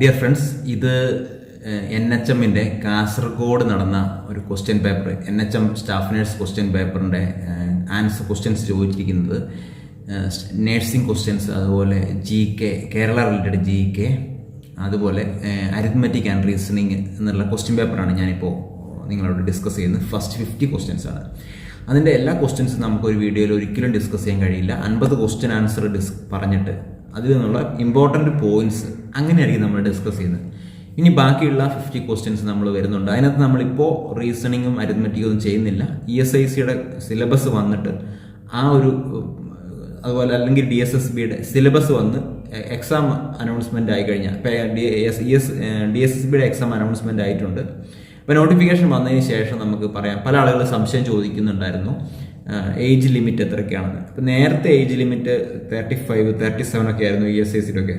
Dear friends, ഇത് NHMന്റെ കാസർഗോഡ് നടന്ന ഒരു question paper, NHM staff nurse question പേപ്പറിൻ്റെ ആൻസർ ക്വസ്റ്റ്യൻസ് ചോദിച്ചിരിക്കുന്നത് നേഴ്സിംഗ് ക്വസ്റ്റ്യൻസ്, അതുപോലെ GK, കേരള റിലേറ്റഡ് GK, അതുപോലെ അരിത്മെറ്റിക് ആൻഡ് റീസണിങ് എന്നുള്ള ക്വസ്റ്റ്യൻ പേപ്പറാണ് ഞാനിപ്പോൾ നിങ്ങളോട് ഡിസ്കസ് ചെയ്യുന്നത്. ഫസ്റ്റ് 50 ക്വസ്റ്റ്യൻസ് ആണ്. അതിൻ്റെ എല്ലാ ക്വസ്റ്റ്യൻസും നമുക്കൊരു വീഡിയോയിൽ ഒരിക്കലും ഡിസ്കസ് ചെയ്യാൻ കഴിയില്ല. 50 ക്വസ്റ്റ്യൻ ആൻസർ പറഞ്ഞിട്ട് അതിൽ നിന്നുള്ള ഇമ്പോർട്ടൻറ്റ് പോയിന്റ്സ് അങ്ങനെയായിരിക്കും നമ്മൾ ഡിസ്കസ് ചെയ്യുന്നത്. ഇനി ബാക്കിയുള്ള 50 ക്വസ്റ്റ്യൻസ് നമ്മൾ വരുന്നുണ്ട്. അതിനകത്ത് നമ്മളിപ്പോൾ റീസണിങ്ങും അരിത്മെറ്റിക്കും ഒന്നും ചെയ്യുന്നില്ല. ESICയുടെ സിലബസ് വന്നിട്ട് ആ ഒരു, അതുപോലെ അല്ലെങ്കിൽ DSSBയുടെ സിലബസ് വന്ന് എക്സാം അനൗൺസ്മെൻ്റ് ആയി കഴിഞ്ഞാൽ, DSSBയുടെ എക്സാം അനൗൺസ്മെൻ്റ് ആയിട്ടുണ്ട്. അപ്പോൾ നോട്ടിഫിക്കേഷൻ വന്നതിന് ശേഷം നമുക്ക് പറയാം. പല ആളുകൾ സംശയം ചോദിക്കുന്നുണ്ടായിരുന്നു ഏജ് ലിമിറ്റ് എത്രയൊക്കെയാണെന്ന്. അപ്പോൾ നേരത്തെ ഏജ് ലിമിറ്റ് 35, 37 ഒക്കെ ആയിരുന്നു ESICയിലൊക്കെ.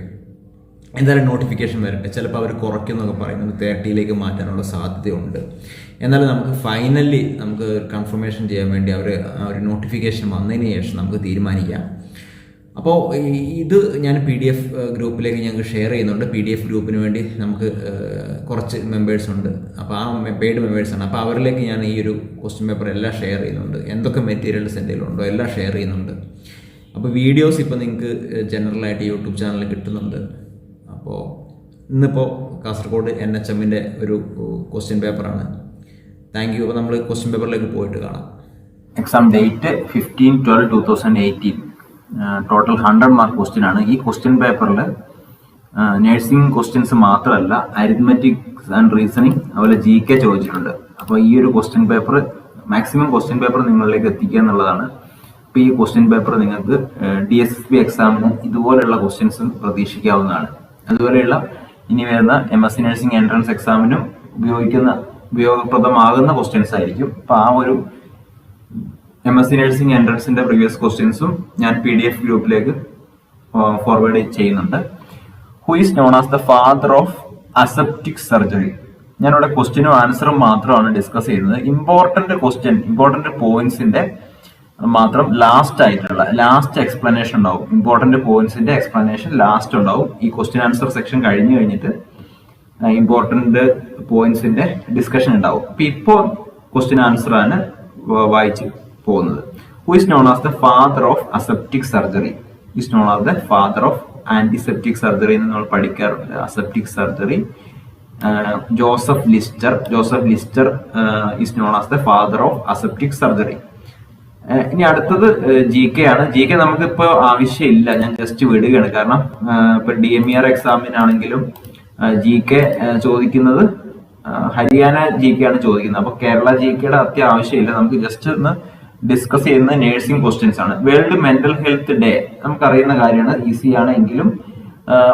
എന്തായാലും നോട്ടിഫിക്കേഷൻ വരട്ടെ, ചിലപ്പോൾ അവർ കുറയ്ക്കുന്നൊക്കെ പറയുന്നത് 30ലേക്ക് മാറ്റാനുള്ള സാധ്യതയുണ്ട്. എന്നാലും നമുക്ക് ഫൈനലി നമുക്ക് കൺഫർമേഷൻ ചെയ്യാൻ വേണ്ടി അവർ ആ ഒരു നോട്ടിഫിക്കേഷൻ വന്നതിന് ശേഷം നമുക്ക് തീരുമാനിക്കാം. അപ്പോൾ ഇത് ഞാൻ PDF ഗ്രൂപ്പിലേക്ക് ഞങ്ങൾക്ക് ഷെയർ ചെയ്യുന്നുണ്ട്. PDF ഗ്രൂപ്പിന് വേണ്ടി നമുക്ക് കുറച്ച് മെമ്പേഴ്സ് ഉണ്ട്. അപ്പോൾ ആ പെയ്ഡ് മെമ്പേഴ്സാണ്. അപ്പോൾ അവരിലേക്ക് ഞാൻ ഈ ഒരു ക്വസ്റ്റ്യൻ പേപ്പർ എല്ലാം ഷെയർ ചെയ്യുന്നുണ്ട്. എന്തൊക്കെ മെറ്റീരിയൽസ് എന്തെങ്കിലും ഉണ്ടോ എല്ലാം ഷെയർ ചെയ്യുന്നുണ്ട്. അപ്പോൾ വീഡിയോസ് ഇപ്പോൾ നിങ്ങൾക്ക് ജനറലായിട്ട് യൂട്യൂബ് ചാനലിൽ കിട്ടുന്നുണ്ട്. അപ്പോൾ ഇന്നിപ്പോൾ കാസർഗോഡ് NHMൻ്റെ ഒരു ക്വസ്റ്റ്യൻ പേപ്പറാണ്. Thank you. അപ്പോൾ നമ്മൾ ക്വസ്റ്റ്യൻ പേപ്പറിലേക്ക് പോയിട്ട് കാണാം. Exam date 15/12/2018. Total 100 mark question ആണ്. ഈ ക്വസ്റ്റ്യൻ പേപ്പറിൽ നഴ്സിംഗ് ക്വസ്റ്റ്യൻസ് മാത്രമല്ല, അരിത്മെറ്റിക് ആൻഡ് റീസണിങ്, അതുപോലെ GK ചോദിച്ചിട്ടുണ്ട്. അപ്പോൾ ഈ ഒരു question paper, maximum question paper നിങ്ങളിലേക്ക് എത്തിക്കുക എന്നുള്ളതാണ്. അപ്പോൾ ഈ ക്വസ്റ്റ്യൻ പേപ്പർ നിങ്ങൾക്ക് DSSB എക്സാമിന് ഇതുപോലെയുള്ള ക്വസ്റ്റ്യൻസും പ്രതീക്ഷിക്കാവുന്നതാണ്. അതുപോലെയുള്ള ഇനി വരുന്ന MSc നഴ്സിംഗ് എൻട്രൻസ് എക്സാമിനും ഉപയോഗപ്രദമാകുന്ന ക്വസ്റ്റ്യൻസ് ആയിരിക്കും. അപ്പോൾ ആ ഒരു MSc നഴ്സിംഗ് എൻട്രൻസിന്റെ പ്രീവിയസ് ക്വസ്റ്റ്യൻസും ഞാൻ PDF ഗ്രൂപ്പിലേക്ക് ഫോർവേഡ് ചെയ്യുന്നുണ്ട്. Who is known as the father of aseptic surgery? ഞാനിവിടെ ക്വസ്റ്റ്യനും ആൻസറും മാത്രമാണ് ഡിസ്കസ് ചെയ്യുന്നത്. ഇമ്പോർട്ടന്റ് പോയിന്റ്സിന്റെ മാത്രം ലാസ്റ്റ് എക്സ്പ്ലനേഷൻ ഉണ്ടാവും. ഇമ്പോർട്ടന്റ് പോയിന്റ്സിന്റെ എക്സ്പ്ലനേഷൻ ലാസ്റ്റ് ഉണ്ടാവും. ഈ ക്വസ്റ്റ്യൻ ആൻസർ സെക്ഷൻ കഴിഞ്ഞു കഴിഞ്ഞിട്ട് ഇമ്പോർട്ടന്റ് പോയിന്റ്സിന്റെ ഡിസ്കഷൻ ഉണ്ടാവും. അപ്പൊ ഇപ്പോൾ ക്വസ്റ്റ്യൻ ആൻസർ ആണ് വായിച്ച് പോകുന്നത്. Who is known as the father of aseptic surgery? Is known as the father of antiseptic surgery എന്ന് നമ്മൾ പഠിക്കാറുണ്ട്. Aseptic surgery Joseph ലിസ്റ്റർ is known as the father of aseptic surgery. ഇനി അടുത്തത് GK ആണ്. GK നമുക്കിപ്പോ ആവശ്യമില്ല, ഞാൻ ജസ്റ്റ് വിടുകയാണ്. കാരണം ഇപ്പൊ DMER എക്സാമിനാണെങ്കിലും GK ചോദിക്കുന്നത് ഹരിയാന GK ആണ് ചോദിക്കുന്നത്. അപ്പൊ കേരള GKയുടെ അത്യാവശ്യമില്ല. നമുക്ക് ജസ്റ്റ് ഒന്ന് ഡിസ്കസ് ചെയ്യുന്ന നേഴ്സിംഗ് ക്വസ്റ്റ്യൻസ് ആണ്. വേൾഡ് മെന്റൽ ഹെൽത്ത് ഡേ നമുക്കറിയുന്ന കാര്യമാണ്, ഈസി ആണ്. എങ്കിലും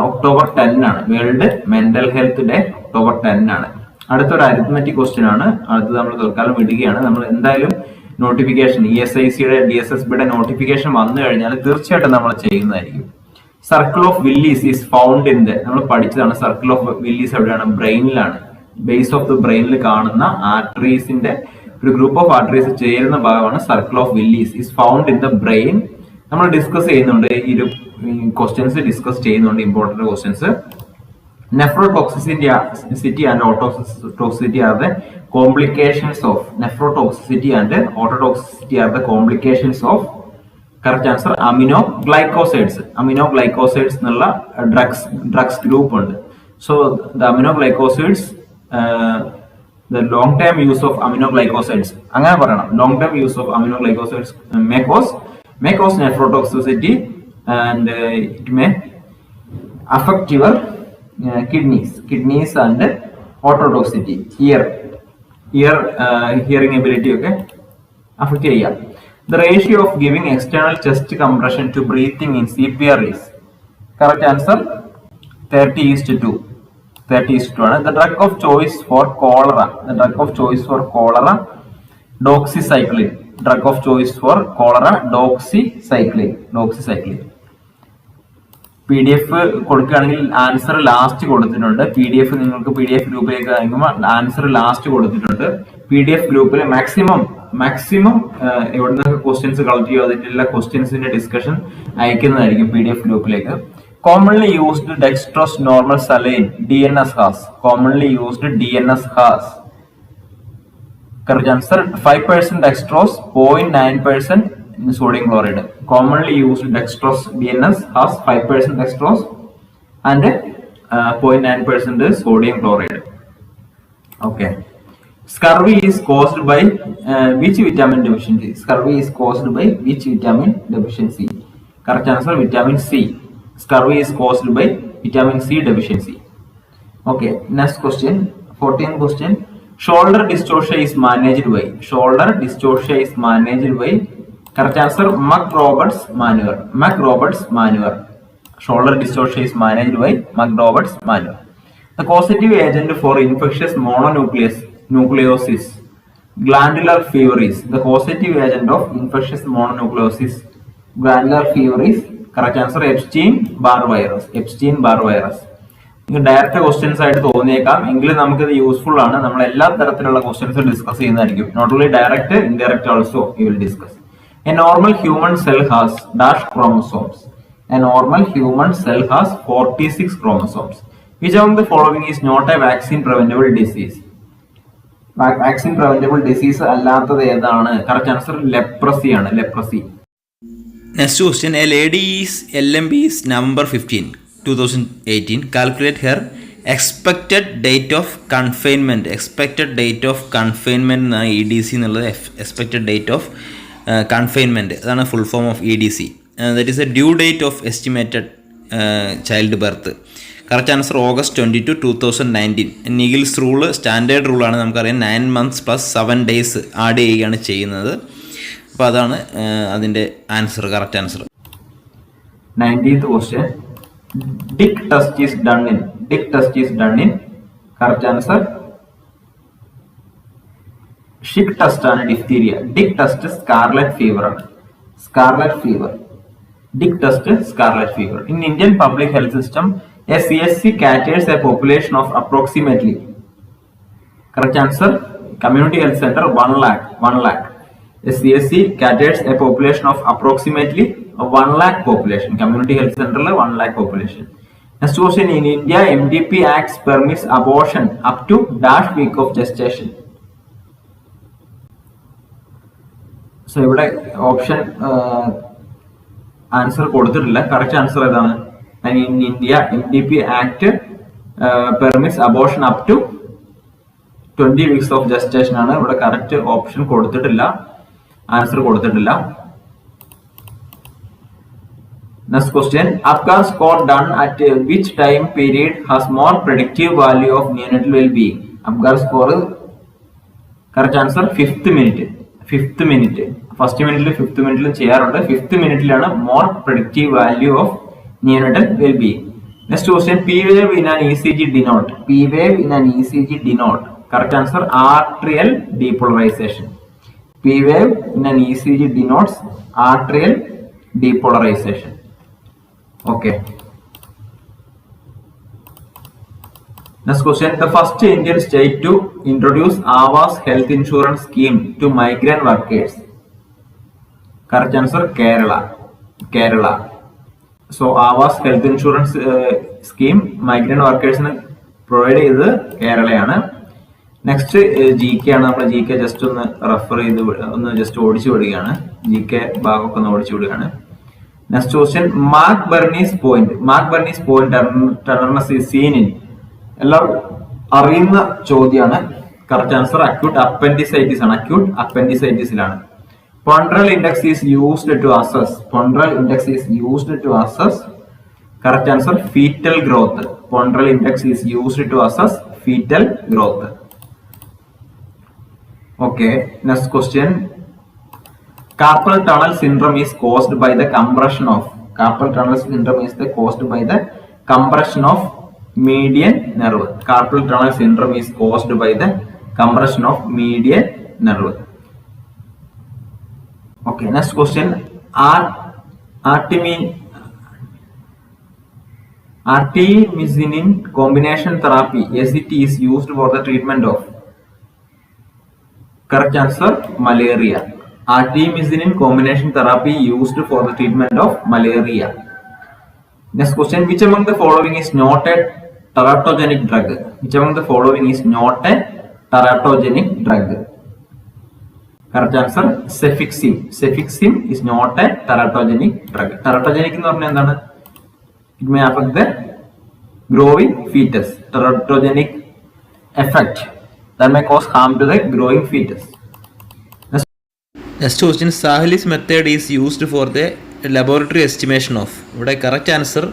October 10 ആണ്. World mental health day October 10 ആണ്. അടുത്തൊരു അരിത്മെറ്റിക് ക്വസ്റ്റ്യൻ ആണ്. അത് നമ്മൾ തൽക്കാലം വിടുകയാണ്. നമ്മൾ എന്തായാലും നോട്ടിഫിക്കേഷൻ, ESICയുടെ DSSBയുടെ നോട്ടിഫിക്കേഷൻ വന്നു കഴിഞ്ഞാൽ തീർച്ചയായിട്ടും നമ്മൾ ചെയ്യുന്നതായിരിക്കും. Circle of Willys is found in നമ്മൾ പഠിച്ചതാണ്. സർക്കിൾ ഓഫ് വില്ലീസ് എവിടെയാണ്? ബ്രെയിനിലാണ്. ബേസ് ഓഫ് ദ ബ്രെയിനിൽ കാണുന്ന ആർട്ടറീസിന്റെ ഒരു ഗ്രൂപ്പ് ഓഫ് ആർട്ടറീസ് ചേരുന്ന ഭാഗമാണ് circle of Willys. Is found in the brain. നമ്മൾ ഡിസ്കസ് ചെയ്യുന്നുണ്ട്, ഈ ഒരു ക്വസ്റ്റ്യൻസ് ഡിസ്കസ് ചെയ്യുന്നുണ്ട്, important questions. Nephrotoxicity and ototoxicity are the complications of nephrotoxicity and ototoxicity are the complications of, correct answer, aminoglycosides. Aminoglycosides എന്നുള്ള drugs group ഉണ്ട്. So the aminoglycosides, the long term use of aminoglycosides, അങ്ങനെ പറയണം, long term use of aminoglycosides may cause nephrotoxicity and it may affect your kidneys and ototoxicity, hearing ability ഒക്കെ affect ചെയ്യാം. The ratio of giving external chest compression to breathing in CPR is, correct answer, 30:2. 30:2 ആണ്. The drug of choice for cholera, doxycycline. Drug of choice for cholera, doxycycline. PDF കൊടുക്കുകയാണെങ്കിൽ answer last കൊടുത്തിട്ടുണ്ട്. PDF നിങ്ങൾക്ക് PDF ഗ്രൂപ്പിലേക്ക് അയക്കുമ്പോൾ answer last കൊടുത്തിട്ടുണ്ട്. PDF ഗ്രൂപ്പിൽ maximum എവിടെ നിന്നൊക്കെ ക്വസ്റ്റ്യൻസ് കളക്ട് ചെയ്യുക, അതിന്റെ എല്ലാ ക്വസ്റ്റ്യൻസിന്റെ ഡിസ്കഷൻ അയക്കുന്നതായിരിക്കും PDF ഗ്രൂപ്പിലേക്ക്. Commonly used dextrose normal saline DNS has. Commonly used DNS has. Correct answer 5% dextrose, 0.9% sodium chloride. Commonly used dextrose DNS has 5% dextrose and 0.9% sodium chloride. Okay. Scurvy is caused by which vitamin deficiency? Scurvy is caused by which vitamin deficiency? Correct answer vitamin C. Scurvy is caused by vitamin C deficiency. Okay, next question, 14th question. Shoulder dystocia is managed by. Shoulder dystocia is managed by. Correct answer McRoberts maneuver. McRoberts maneuver. Shoulder dystocia is managed by McRoberts maneuver. The causative agent for infectious mononucleosis, glandular fever is. The causative agent of infectious mononucleosis, glandular fever is. Correct answer Epstein-Barr virus. Epstein-Barr virus. Direct questions ആയിട്ട് തോന്നിയേക്കാം, എങ്കിലും നമുക്കിത് useful ആണ്. നമ്മൾ എല്ലാ തരത്തിലുള്ള questions discuss ചെയ്യുന്നതായിരിക്കും. Not only direct, indirect also you will discuss. A normal human cell has dash chromosomes. A normal human cell has 46 chromosomes. Which among the following is not a vaccine preventable disease? Vaccine preventable disease അല്ലാത്തത് ഏതാണ്? Correct answer leprosy ആണ്. Leprosy. Next question. A lady is LMB is November 15, 2018. Calculate her expected date of confinement. Expected date of confinement എന്നാണ് EDC എന്നുള്ളത്. Expected date of confinement അതാണ് full form of EDC. That is a due date of estimated child birth. Correct answer August 22, 2019. Naegele's rule standard റൂളാണ്. നമുക്കറിയാം 9 months + 7 days add ചെയ്യുകയാണ് ചെയ്യുന്നത്. അപ്പോൾ അതാണ് അതിൻ്റെ answer, correct answer. 19th question. Dick test is done in. Dick test is done in. Correct answer Schick test ആണ് diphtheria. Dick test scarlet fever ആണ്. Scarlet fever. Dick test scarlet fever. In Indian public health system, a CSC caters a population of approximately. Correct answer community health center 1 lakh. 1 lakh. A CSC caters a population of approximately 1 lakh population. Community health center 1 lakh population. Next question. In India, MDP Act permits abortion up to dash week of gestation. So ഇവിടെ option answer കൊടുത്തിട്ടില്ല. Correct answer ഏതാണ്? In India, MDP Act permits abortion up to 20 weeks of gestation ആണ്. ഇവിടെ correct option കൊടുത്തിട്ടില്ല, answer കൊടുത്തിട്ടില്ല. Next question. Apgar score done at which time period has more predictive value of neonatal well-being? Apgar score correct answer 5th minute. 5th minute. First minute 5th minute ചെയ്യാറുണ്ട്. 5th minute more predictive value of neonatal well-being. Next question. P wave in an ECG denote. P wave in an ECG denote. Correct answer arterial depolarization. P wave in an ECG denotes arterial depolarization. Okay. Next question. The first Indian state to introduce Awas health insurance scheme to migrant workers. Correct answer Kerala. Kerala. So Awas health insurance scheme migrant workers provide ചെയ്തത് കേരളയാണ്. Next GK ആണ്. നമ്മൾ GK just ഒന്ന് refer ചെയ്ത് ഒന്ന് just ഓടിച്ചു വിടുകയാണ്. GK ഭാഗമൊക്കെ ഒന്ന് ഓടിച്ചു വിടുകയാണ്. Next question. Mark Burney's point. Mark Burney's point tenderness is seen in. എല്ലാവരും അറിയുന്ന ചോദ്യമാണ്. കറക്റ്റ് ആൻസർ അക്യൂട്ട് അപ്പൻഡിസൈറ്റിസ് ആണ്. Acute അപ്പൻഡിസൈറ്റിസിലാണ്. Ponderal index is used to assess. Ponderal index is used to assess. Correct answer fetal growth. Ponderal index is used to assess fetal growth. Okay. Next question. Carpal tunnel syndrome is caused by the compression of. Carpal tunnel syndrome is caused by the compression of median nerve. Carpal tunnel syndrome is caused by the compression of median nerve. Okay. Next question. Artemisinin combination therapy ACT is used for the treatment of. Correct answer malaria. Artemisinin combination therapy used for the treatment of malaria. Next question, which among the following is not a teratogenic drug? Which among the following is not a teratogenic drug? Correct answer, cefixime. Cefixime is not a teratogenic drug. Teratogenic എന്ന് പറഞ്ഞാൽ എന്താണ്? It may affect the growing fetus. Teratogenic effect that may cause harm to the growing fetus. Next question Sahli's method is used for the laboratory estimation of. ഇവിടെ correct answer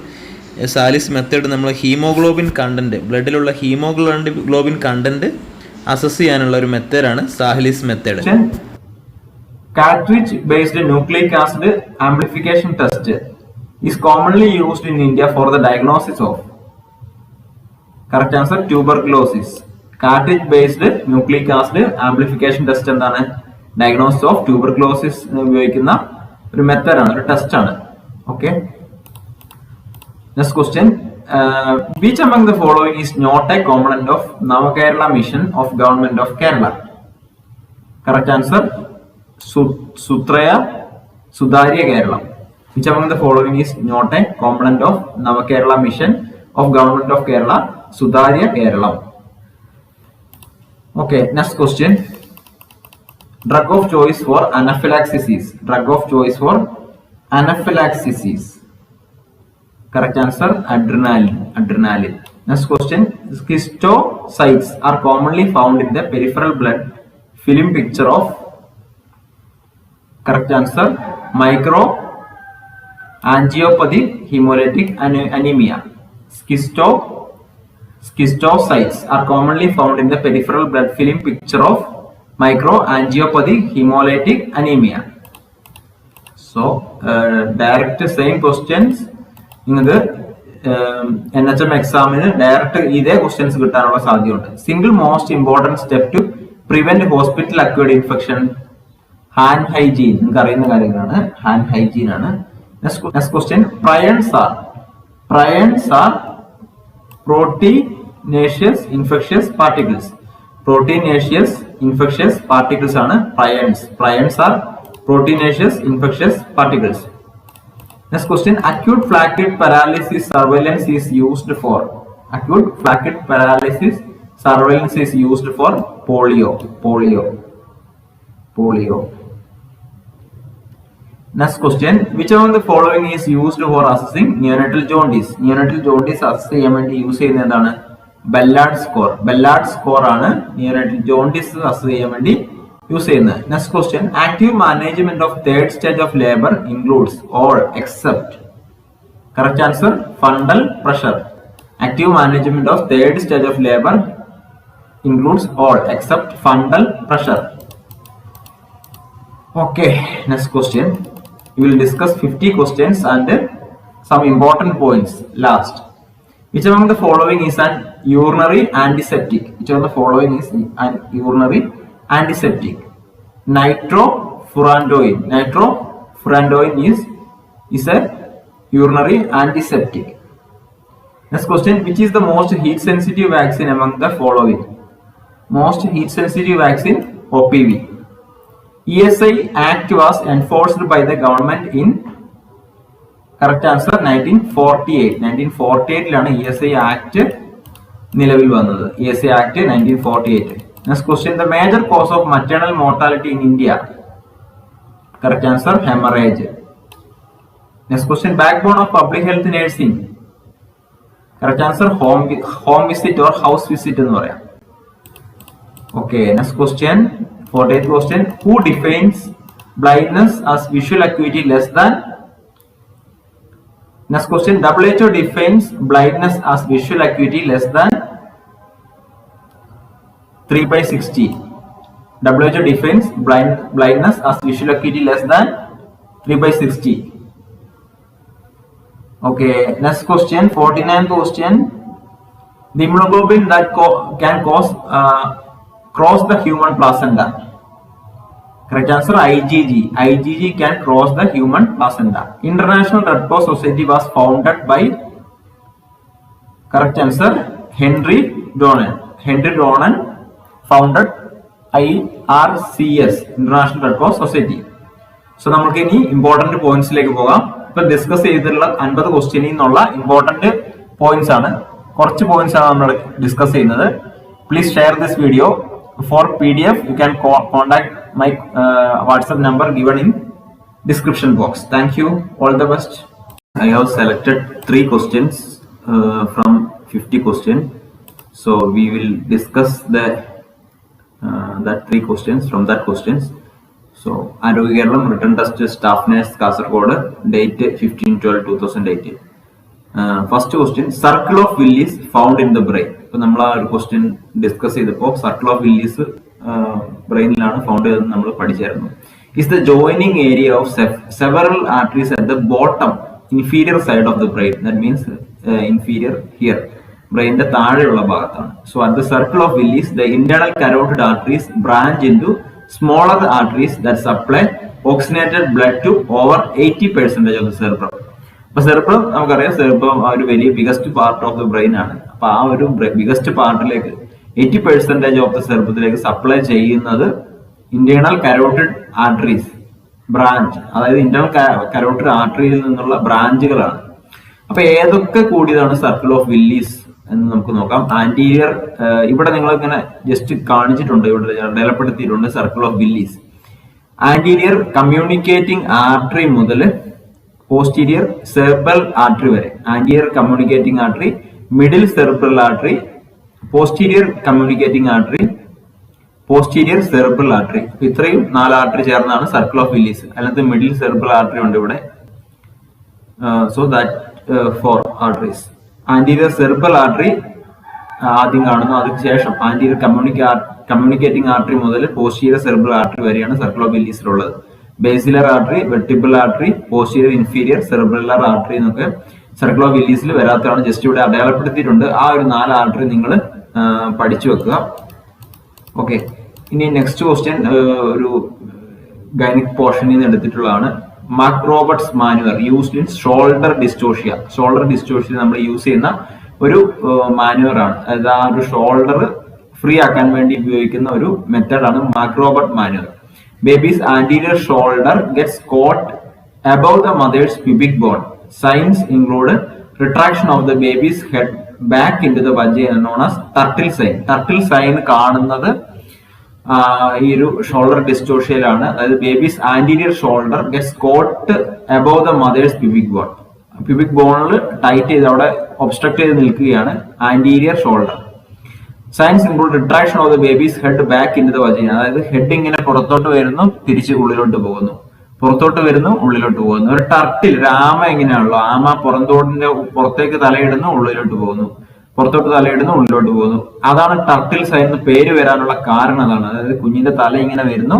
Sahli's method നമ്മൾ haemoglobin content, ബ്ലഡിലുള്ള haemoglobin content assess ചെയ്യാനുള്ള ഒരു മെത്തേഡാണ് Sahli's method. Cartridge based nucleic acid amplification test is commonly used in India for the diagnosis of. Correct answer, tuberculosis. Cartridge based nucleic acid amplification test എന്താണ്? Diagnosis of tuberculosis ഉപയോഗിക്കുന്ന ഒരു മെത്തേഡാണ്, ഒരു test ആണ്. Okay, next question, which among the following is not a component of Navakerala mission of government of Kerala? Correct answer, Sutharya Keralam. Which among the following is not a component of Navakerala mission of government of Kerala? Sutharya Keralam. Okay, next question, drug of choice for anaphylaxis is. Drug of choice for anaphylaxis is. Correct answer, adrenaline. Adrenaline. Next question, schistocytes are commonly found in the peripheral blood film picture of. Correct answer, micro angiopathy, hemolytic anemia. Schistocytes are commonly found in the peripheral blood film picture of microangiopathy, hemolytic anemia. So direct same questions നിങ്ങൾക്ക് NHM എക്സാമിന് direct ഇതേ questions കിട്ടാനുള്ള സാധ്യതയുണ്ട്. Single most important step to prevent hospital acquired infection, hand hygiene. നിങ്ങൾക്ക് അറിയുന്ന കാര്യങ്ങളാണ്, hand hygiene ആണ്. Next question, prions are proteinaceous infectious particles. Proteinaceous infectious particles ആണ് prions. Prions are proteinaceous infectious particles. Next question, acute flaccid paralysis surveillance is used for. Acute flaccid paralysis surveillance is used for polio. Next question, which among the following is used for assessing neonatal jaundice? Neonatal jaundice assess ചെയ്യാൻ വേണ്ടി use ചെയ്യുന്ന എന്താണ്? ബെല്ലാർഡ് score ആണ് neonatal jaundice assess ചെയ്യാൻ വേണ്ടി use ചെയ്യുന്നത്. Next question, active management of third stage of labour includes all except. Correct answer, fundal pressure. Active management of third stage of labour includes all except fundal pressure. Okay, next question, we will discuss 50 questions and some important points last. Which among the following is an urinary antiseptic? Which among the following is an urinary antiseptic? Nitrofurantoin. Nitrofurantoin is a urinary antiseptic. Next question, which is the most heat sensitive vaccine among the following? Most heat sensitive vaccine, OPV. ESI Act was enforced by the government in. Correct answer, 1948. 1948ലാണ് ESI Act നിലവിൽ വന്നത്. ESI Act 1948. Next question, the major cause of maternal mortality in India? Correct answer, hemorrhage. Next question, backbone of public health nursing? Correct answer, home visit or house visit എന്ന് പറയാം. Okay, next question, 48th question, who defines blindness as visual acuity less than? Next question, WHO defines blindness as visual acuity less than 3/60. WHO defines blindness as visual acuity less than 3/60. Okay, next question, 49th question, the immunoglobulin that can cross the human placenta. Correct answer, IgG. IgG can cross the human placenta. International Red Cross Society was founded by. Correct answer, Henry Donan founded IRCS, International Red Cross Society. So നമുക്ക് ഇനി important പോയിന്റ്സിലേക്ക് പോകാം. ഇപ്പൊ discuss ചെയ്തിട്ടുള്ള 50 ക്വസ്റ്റ്യനിൽ നിന്നുള്ള important points ആണ്, കുറച്ച് points ആണ് നമ്മൾ ഡിസ്കസ് ചെയ്യുന്നത്. Please share this video. For PDF you can contact my WhatsApp number given in description box. Thank you. All the best. I have selected 3 questions from 50 questions. So we will discuss that 3 questions from that questions. So Arogya Kerala written test staff nurse Kasaragod, date 15/12/2018. First question, circle of Willis found in the brain. So നമ്മൾ ആ ഒരു question discuss ചെയ്തപ്പോൾ circle of Willis ബ്രെയിനിലാണ് found ചെയ്തതെന്ന് നമ്മൾ പഠിച്ചായിരുന്നു. Is the joining area of several arteries at the bottom inferior side of the brain. That means inferior here, ബ്രെയിനിന്റെ താഴെയുള്ള ഭാഗത്താണ്. So at the circle of Willis the internal carotid arteries branch into smaller arteries that supply oxygenated blood to over 80% of the cerebrum. അപ്പൊ cerebrum നമുക്കറിയാം, cerebrum ആ ഒരു വലിയ biggest part of the brain ആണ്. അപ്പൊ ആ ഒരു biggest പാർട്ടിലേക്ക് 80% of the സെറിബ്രത്തിലേക്ക് supply ചെയ്യുന്നത് ഇന്റേണൽ കരോട്ടിഡ് ആർട്ടറീസ് ബ്രാഞ്ച്, അതായത് ഇന്റേണൽ കരോട്ടിഡ് ആർട്ടറിയിൽ നിന്നുള്ള ബ്രാഞ്ചുകളാണ്. അപ്പൊ ഏതൊക്കെ കൂടിയതാണ് സർക്കിൾ ഓഫ് വില്ലീസ് എന്ന് നമുക്ക് നോക്കാം. ആന്റീരിയർ, ഇവിടെ നിങ്ങൾ ഇങ്ങനെ ജസ്റ്റ് കാണിച്ചിട്ടുണ്ട്, ഇവിടെ അടയാളപ്പെടുത്തിയിട്ടുണ്ട് circle of Willis. Anterior communicating artery മുതൽ പോസ്റ്റീരിയർ സെർബ്രൽ ആർട്ടറി വരെ. Anterior communicating artery, middle cerebral artery, posterior communicating artery, posterior cerebral artery. ഇത്രയും 4 ആർട്ടറി ചേർന്നാണ് സർക്കിൾ ഓഫ് വില്ലീസ്. അതിനകത്ത് മിഡിൽ സെർബ്രൽ ആർട്ടറി ഉണ്ട് ഇവിടെ. So that 4 arteries. Anterior cerebral artery ആദ്യം കാണുന്നു, അതിനുശേഷം ആന്റീരിയർ കമ്മ്യൂണിക്കേറ്റിംഗ് ആർട്ടറി മുതൽ പോസ്റ്റീരിയർ സെർബ്രൽ ആർട്ടറി വരെയാണ് സർക്കിൾ ഓഫ് വില്ലീസിലുള്ളത്. Basilar artery, vertebral artery, posterior inferior cerebellar artery എന്നൊക്കെ സർക്കിൾ ഓഫ് വില്ലീസിൽ വരാത്തതാണ്. ജസ്റ്റ് ഇവിടെ അടയാളപ്പെടുത്തിയിട്ടുണ്ട്. ആ ഒരു 4 ആർട്ടറി നിങ്ങൾ പഠിച്ചു വെക്കുക. ഓക്കെ, ഇനി നെക്സ്റ്റ് ക്വസ്റ്റ്യൻ ഒരു ഗൈനിക് പോർഷനിൽ നിന്ന് എടുത്തിട്ടുള്ളതാണ്. McRoberts manoeuvre used in shoulder dystocia. Shoulder dystocia നമ്മൾ യൂസ് ചെയ്യുന്ന ഒരു മാനുവർ ആണ്. അതായത് ആ ഒരു ഷോൾഡർ ഫ്രീ ആക്കാൻ വേണ്ടി ഉപയോഗിക്കുന്ന ഒരു മെത്തേഡാണ് McRoberts manoeuvre. Baby's anterior shoulder gets caught above the mother's pubic bone. Signs include retraction of the baby's head back into the vagina known as turtle sign. Turtle sign കാണുന്നത് ഈ ഒരു shoulder ഡിസ്റ്റോഷ്യയിലാണ്. അതായത് baby's anterior shoulder gets caught above the mother's pubic bone. Pubic ബോണിൽ tight ചെയ്ത് അവിടെ obstruct ചെയ്ത് നിൽക്കുകയാണ് anterior shoulder. Signs include retraction of the baby's head back in the vagina. അതായത് ഹെഡ് ഇങ്ങനെ പുറത്തോട്ട് വരുന്നു, തിരിച്ച് ഉള്ളിലോട്ട് പോകുന്നു, പുറത്തോട്ട് വരുന്നു, ഉള്ളിലോട്ട് പോകുന്നു. ഒരു ടർട്ടിൽ, ഒരു ആമ എങ്ങനെയാണല്ലോ, ആമ പുറന്തോടിന്റെ പുറത്തേക്ക് തലയിടുന്നു, ഉള്ളിലോട്ട് പോകുന്നു, പുറത്തോട്ട് തലയിടുന്നു, ഉള്ളിലോട്ട് പോകുന്നു. അതാണ് ടർട്ടിൽ സൈൻ എന്ന് പേര് വരാനുള്ള കാരണം അതാണ്. അതായത് കുഞ്ഞിന്റെ തല ഇങ്ങനെ വരുന്നു,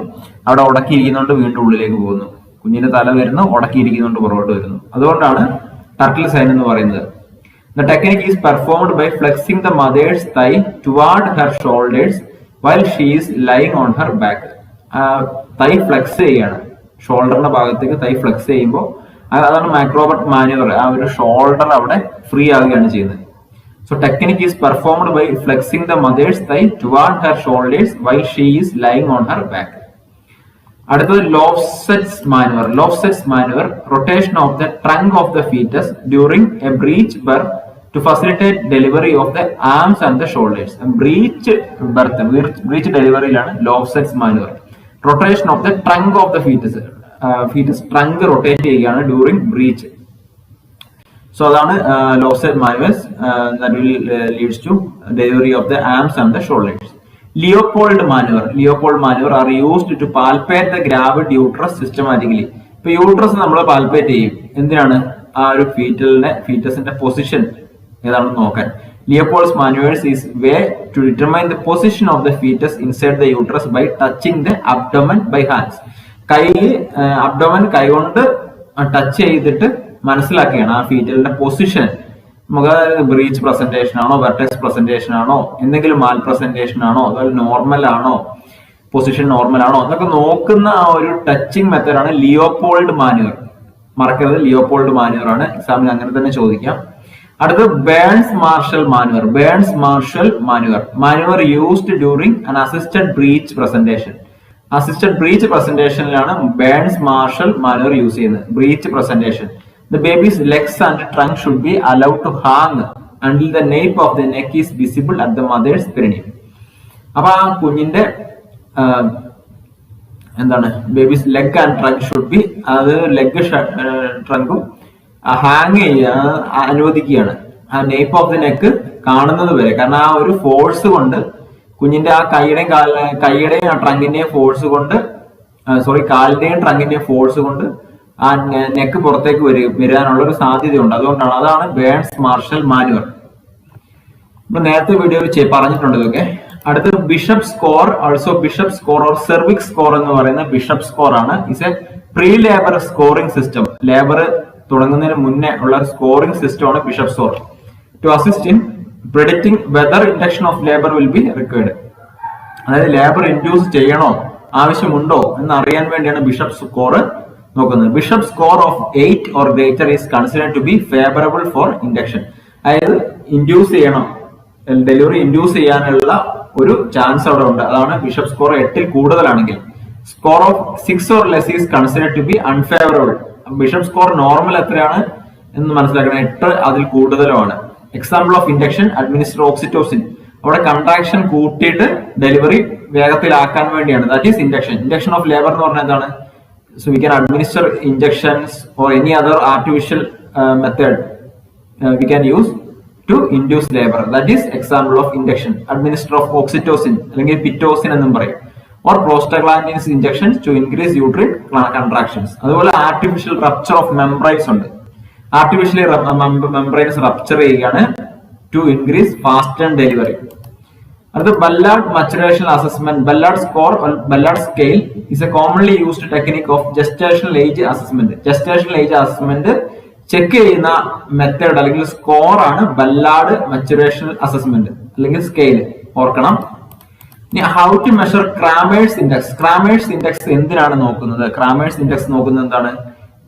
അവിടെ ഉടക്കിയിരിക്കുന്നോണ്ട് വീണ്ടും ഉള്ളിലേക്ക് പോകുന്നു. കുഞ്ഞിന്റെ തല വരുന്നു, ഉടക്കിയിരിക്കുന്നോണ്ട് പുറകോട്ട് വരുന്നു. അതുകൊണ്ടാണ് ടർട്ടിൽ സൈൻ എന്ന് പറയുന്നത്. The technique is performed by flexing the mother's thigh toward her shoulders while she is lying on her back. തൈ ഫ്ലെക്സ് ചെയ്യാണ്, ഷോൾഡറിന്റെ ഭാഗത്തേക്ക് തൈ ഫ്ലെക്സ് ചെയ്യുമ്പോൾ അതാണ് മാക്രോബർട്ട് മാനുവർ. ആ ഒരു ഷോൾഡർ അവിടെ ഫ്രീ ആവുകയാണ് ചെയ്യുന്നത്. So technique is performed by flexing the mother's thigh toward her shoulders while she is lying on her back. അടുത്തത് Lovset's manoeuvre. Lovset's manoeuvre, rotation of the trunk of the foetus during a breech birth to facilitate delivery of the arms and the shoulders. Breech ഡെലിവറിയിലാണ് Lovset's manoeuvre. Rotation of the trunk of the foetus, foetus trunk rotate ചെയ്യുകയാണ് during breech. So അതാണ് Lovset manoeuvres that will leads to delivery of the arms and the shoulders. Leopold manoeuvre. Leopold manoeuvre are used to palpate the ഗ്രാവിഡ് uterus systematically. ഇപ്പൊ uterus നമ്മൾ palpate ചെയ്യും. എന്തിനാണ്? ആ ഒരു ഫീറ്റസിന്റെ position ഏതാണെന്ന് നോക്കാൻ. Leopold's manoeuvres is way to determine the position of the foetus inside the uterus by touching the abdomen by hands. Abdomen കൈകൊണ്ട് ടച്ച് ചെയ്തിട്ട് മനസ്സിലാക്കുകയാണ് ആ ഫീറ്റലിന്റെ പൊസിഷൻ. നമുക്ക് ബ്രീച്ച് പ്രസന്റേഷൻ ആണോ, വെർട്ടെക്സ് പ്രസന്റേഷൻ ആണോ, എന്തെങ്കിലും മാൽ പ്രസന്റേഷൻ ആണോ, അതുപോലെ നോർമൽ ആണോ, പൊസിഷൻ നോർമൽ ആണോ എന്നൊക്കെ നോക്കുന്ന ആ ഒരു ടച്ചിങ് മെത്തേഡാണ് ലിയോപോൾഡ് മാനുവർ. മറക്കരുത്, ലിയോപോൾഡ് മാനുവർ ആണ്. എക്സാമിന് അങ്ങനെ തന്നെ ചോദിക്കാം. അടുത്തത് Burns Marshall manoeuvre. Burns Marshall manoeuvre, manoeuvre used during an assisted breech presentation. Assisted breech പ്രസന്റേഷനിലാണ് ബേൺസ് മാർഷൽ മാനുവർ യൂസ് ചെയ്യുന്നത്. Breech presentation The baby's legs and trunk should be allowed to hang until the nape of the neck is visible at the mother's perineum. അപ്പൊ ആ കുഞ്ഞിന്റെ എന്താണ് babies leg and trunk should be, അത് leg ട്രങ്കും hang ചെയ്യാൻ അനുവദിക്കുകയാണ് ആ nape of the neck കാണുന്നത് വരെ. കാരണം ആ ഒരു ഫോഴ്സ് കൊണ്ട് കുഞ്ഞിന്റെ ആ കൈയുടെയും ട്രങ്കിന്റെയും ഫോഴ്സ് കൊണ്ട് കാലിന്റെയും ട്രങ്കിന്റെയും ഫോഴ്സ് കൊണ്ട് ആ നെക്ക് പുറത്തേക്ക് വരാനുള്ള ഒരു സാധ്യതയുണ്ട്. അതുകൊണ്ടാണ്, അതാണ് ബേൺസ് മാർഷൽ മാനുവൽ. ഇപ്പൊ നേരത്തെ വീഡിയോയിൽ പറഞ്ഞിട്ടുണ്ട് ഇതൊക്കെ. അടുത്തത് Bishop score, also Bishop score or cervix score എന്ന് പറയുന്ന ബിഷപ്പ് സ്കോർ ആണ്. It's a pre labour scoring system. Labour തുടങ്ങുന്നതിന് മുന്നേ ഉള്ള സ്കോറിംഗ് സിസ്റ്റം ആണ് Bishop score. To assist in predicting whether induction of labour will be required. അതായത് labour induce ചെയ്യണോ, ആവശ്യമുണ്ടോ എന്ന് അറിയാൻ വേണ്ടിയാണ് ബിഷപ്പ് സ്കോർ നോക്കുന്നത്. Bishop score of 8 or greater is considered to be favorable for induction. അതായത് induce ചെയ്യണം, ഡെലിവറി ഇൻഡ്യൂസ് ചെയ്യാനുള്ള ഒരു ചാൻസ് അവിടെ ഉണ്ട്. അതാണ് ബിഷപ്പ് സ്കോർ 8ൽ കൂടുതലാണെങ്കിൽ. Score of 6 or less is considered to be unfavorable. Bishop score normal എത്രയാണ് എന്ന് മനസ്സിലാക്കണം, 8 അതിൽ കൂടുതലുമാണ്. Example of induction, administer oxytocin. അവിടെ കൺട്രാക്ഷൻ കൂട്ടിയിട്ട് ഡെലിവറി വേഗത്തിലാക്കാൻ വേണ്ടിയാണ്. That is induction. Induction of labour എന്ന് പറഞ്ഞാൽ എന്താണ്? So we can administer injections or any other artificial method we can use to induce labor. That is example of induction. Administer of oxytocin അല്ലെങ്കിൽ pitocin എന്നും പറയും. Or prostaglandins injections to increase uterine contractions. അതുപോലെ artificial rupture of membranes ഉണ്ട്. Artificially membranes rupture ചെയ്യുകയാണ് to increase faster delivery. അടുത്ത Ballard maturation assessment. Ballard score or Ballard scale is a commonly used technique of gestational age assessment. Gestational age assessment check ചെയ്യുന്ന method അല്ലെങ്കിൽ score ആണ് Ballard maturation assessment അല്ലെങ്കിൽ scale. ഓർക്കണം. How to measure Kramer's index. Kramer's index എന്തിനാണ് നോക്കുന്നത്? Cramer's index നോക്കുന്നത് എന്താണ്?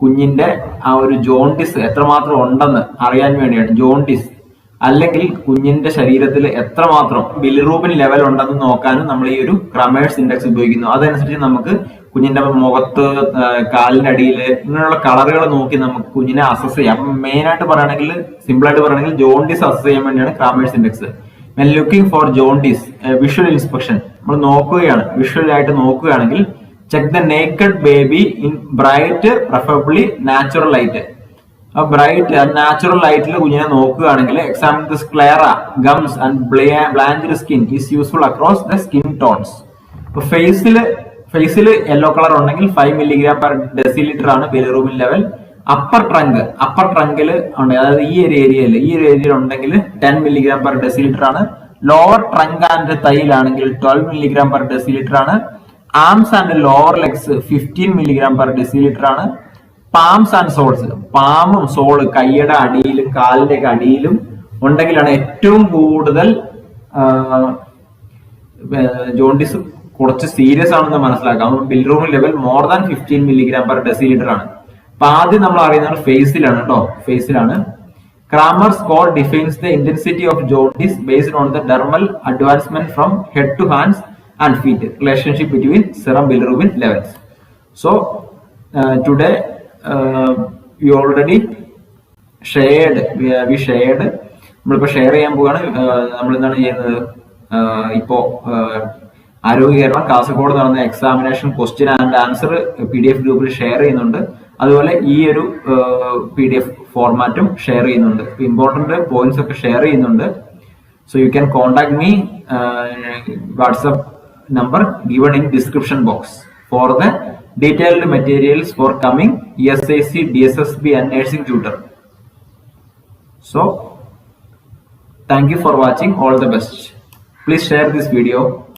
കുഞ്ഞിന്റെ ആ ഒരു ജോണ്ടിസ് എത്രമാത്രം ഉണ്ടെന്ന് അറിയാൻ വേണ്ടിയാണ്. ജോണ്ടിസ് അല്ലെങ്കിൽ കുഞ്ഞിന്റെ ശരീരത്തിൽ എത്രമാത്രം ബിലിറൂബിൻ ലെവൽ ഉണ്ടെന്ന് നോക്കാനും നമ്മൾ ഈ ഒരു ക്രമേഴ്സ് ഇൻഡെക്സ് ഉപയോഗിക്കുന്നു. അതനുസരിച്ച് നമുക്ക് കുഞ്ഞിന്റെ മുഖത്ത്, കാലിന്റെ അടിയിൽ ഇങ്ങനെയുള്ള കളറുകൾ നോക്കി നമുക്ക് കുഞ്ഞിനെ അസസ് ചെയ്യാം. മെയിൻ ആയിട്ട് പറയുകയാണെങ്കിൽ, സിമ്പിൾ ആയിട്ട് പറയുകയാണെങ്കിൽ ജോണ്ടിസ് അസസ് ചെയ്യാൻ വേണ്ടിയാണ് Kramer's index. When looking for jaundice, visual inspection നമ്മൾ നോക്കുകയാണ്, വിഷ്വൽ ആയിട്ട് നോക്കുകയാണെങ്കിൽ check the naked baby in bright preferably natural light. Bright natural ലൈറ്റിൽ കുഞ്ഞിനെ നോക്കുകയാണെങ്കിൽ examine the sclera, gums and blanched skin is useful across the skin tones. ഫേസിൽ yellow colour ഉണ്ടെങ്കിൽ 5 mg/dL ആണ് ബിലിറൂബിൻ ലെവൽ. അപ്പർ ട്രങ്കിൽ ഉണ്ട്, അതായത് ഈ ഒരു ഏരിയയിൽ ഉണ്ടെങ്കിൽ 10 mg/dL ആണ്. ലോവർ ട്രങ്ക് ആൻഡ് തൈയിലാണെങ്കിൽ 12 mg/dL ആണ്. Arms and lower legs 15 mg/dL ആണ്. പാംസ് ആൻഡ് സോൾസ്, പാമും സോള് കൈയുടെ അടിയിലും കാലിന്റെ ഒക്കെ അടിയിലും ഉണ്ടെങ്കിലാണ് ഏറ്റവും കൂടുതൽ ജോണ്ടിസ് കുറച്ച് സീരിയസ് ആണെന്ന് മനസ്സിലാക്കാം. Bilirubin level more than 15 mg/dL ആണ്. അപ്പൊ ആദ്യം നമ്മൾ അറിയുന്നത് ഫേസിലാണ് കേട്ടോ, ഫേസിലാണ്. Kramer score defines the intensity of jaundice based on the dermal advancement from head to hands and feet, relationship between serum bilirubin levels. So today we already shared, we shared. നമ്മളിപ്പോ share ചെയ്യാൻ പോവുകയാണ്. നമ്മൾ എന്താണ് ചെയ്യുന്നത്? ഇപ്പോ ആരോഗ്യ കേരളം കാസർഗോഡ് നടന്ന examination question and answer PDF ഗ്രൂപ്പിൽ ഷെയർ ചെയ്യുന്നുണ്ട്. അതുപോലെ ഈ ഒരു PDF ഫോർമാറ്റും ഷെയർ ചെയ്യുന്നുണ്ട്. ഇമ്പോർട്ടന്റ് പോയിന്റ്സ് ഒക്കെ ഷെയർ ചെയ്യുന്നുണ്ട്. So you can contact me, WhatsApp number given in description box for the detailed materials for coming ESIC, DSSB and nursing tutor. So thank you for watching. All the best. Please share this video.